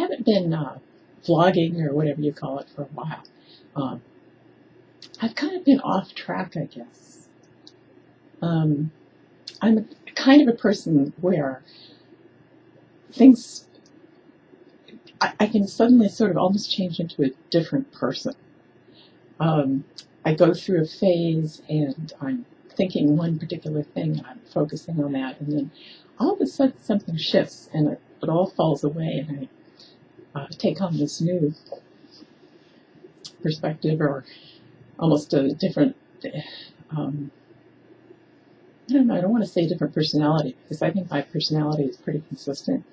haven't been vlogging or whatever you call it for a while. I've kind of been off track, I guess. I'm kind of a person where things, I can suddenly sort of almost change into a different person. I go through a phase and I'm thinking one particular thing and I'm focusing on that, and then all of a sudden something shifts and it all falls away, and I take on this new perspective, or almost a different, I don't know, I don't want to say different personality, because I think my personality is pretty consistent.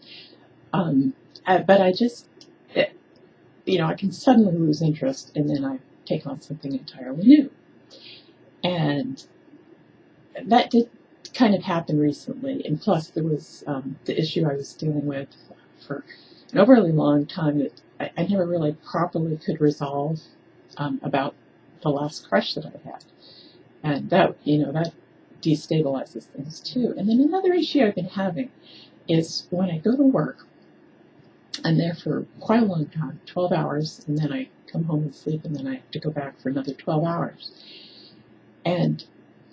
But I just, I can suddenly lose interest, and then I take on something entirely new. And that did kind of happen recently. And plus, there was the issue I was dealing with for an overly long time that I never really properly could resolve about the last crush that I had. And that, that destabilizes things too. And then another issue I've been having is when I go to work, I'm there for quite a long time, 12 hours, and then I come home and sleep, and then I have to go back for another 12 hours. And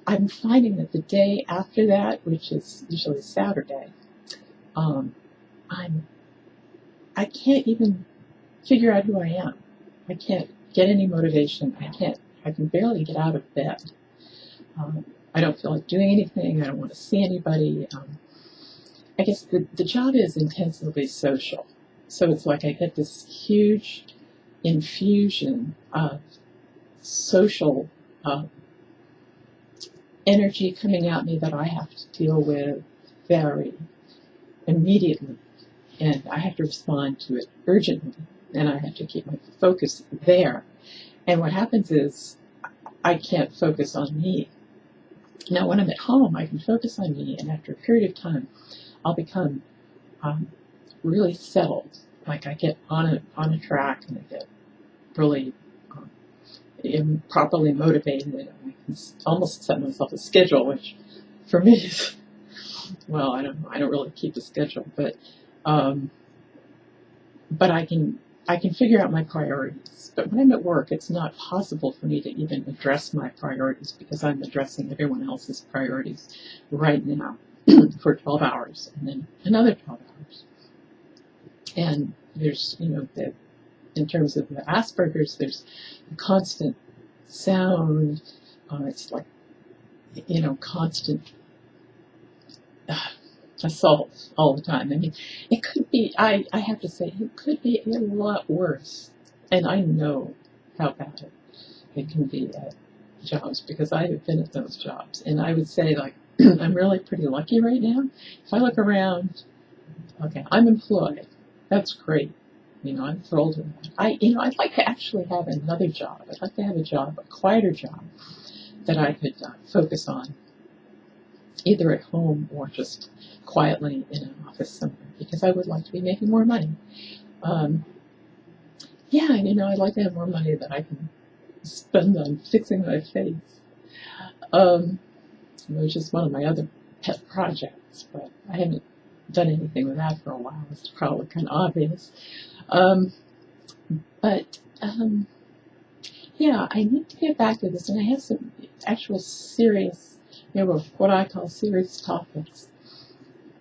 I'm finding that the day after that, which is usually Saturday, I can't even figure out who I am. I can't get any motivation. I can barely get out of bed. I don't feel like doing anything. I don't want to see anybody. I guess the job is intensively social. So it's like I get this huge infusion of social energy coming at me that I have to deal with very immediately. And I have to respond to it urgently. And I have to keep my focus there. And what happens is I can't focus on me. Now, when I'm at home, I can focus on me, and after a period of time, I'll become really settled. Like I get on a track, and I get really properly motivated, and I can almost set myself a schedule, which for me is, well, I don't really keep a schedule, but I can figure out my priorities. But when I'm at work, it's not possible for me to even address my priorities, because I'm addressing everyone else's priorities right now for 12 hours and then another 12 hours. And there's, in terms of the Asperger's, there's a constant sound. It's like, constant assault all the time. I mean, it could be, I have to say, it could be a lot worse. And I know how bad it can be at jobs, because I have been at those jobs. And I would say, like, I'm really pretty lucky right now. If I look around, okay, I'm employed. That's great. I'm thrilled with that. I'd like to actually have another job. I'd like to have a quieter job that I could focus on, either at home or just quietly in an office somewhere, because I would like to be making more money. I'd like to have more money that I can spend on fixing my face, which is one of my other pet projects, but I haven't done anything with that for a while. It's probably kind of obvious. I need to get back to this, and I have some actual serious, what I call serious topics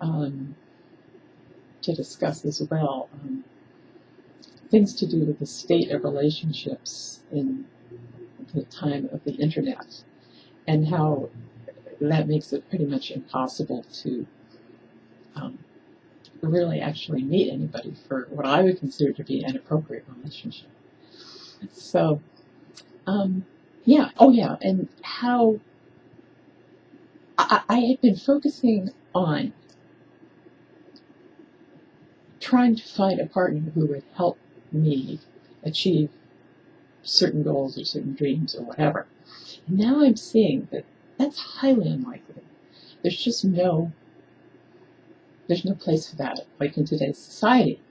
to discuss as well. Things to do with the state of relationships in the time of the internet, and how that makes it pretty much impossible to really actually meet anybody for what I would consider to be an appropriate relationship. So, and how I had been focusing on trying to find a partner who would help me achieve certain goals or certain dreams or whatever. And now I'm seeing that that's highly unlikely. There's no place for that, like in today's society.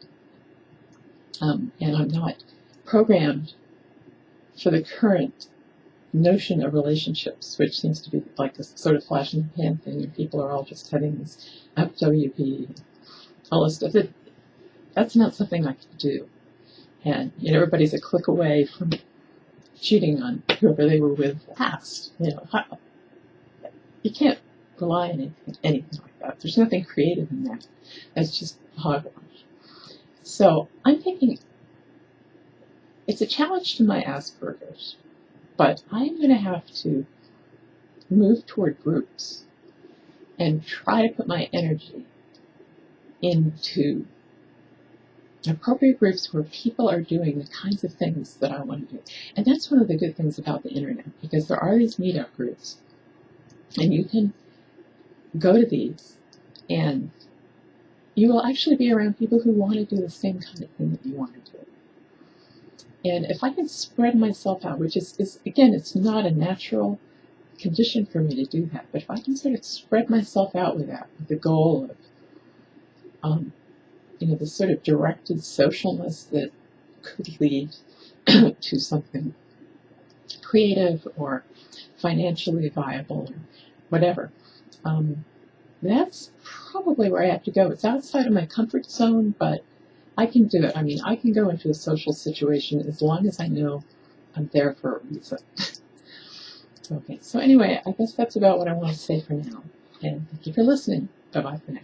And I'm not programmed for the current notion of relationships, which seems to be like a sort of flash in the pan thing, and people are all just having this FWP, all this stuff. That's not something I can do. And everybody's a click away from cheating on whoever they were with last. You can't rely on anything like that. There's nothing creative in that. That's just hogwash. So I'm thinking it's a challenge to my Asperger's, but I'm going to have to move toward groups and try to put my energy into appropriate groups where people are doing the kinds of things that I want to do. And that's one of the good things about the internet, because there are these meetup groups, and you can go to these, and you will actually be around people who want to do the same kind of thing that you want to do. And if I can spread myself out, which is again, it's not a natural condition for me to do that, but if I can sort of spread myself out with that, with the goal of this sort of directed socialness that could lead to something creative or financially viable or whatever. That's probably where I have to go. It's outside of my comfort zone, but I can do it. I mean, I can go into a social situation as long as I know I'm there for a reason. Okay, so anyway, I guess that's about what I want to say for now. And thank you for listening. Bye-bye for now.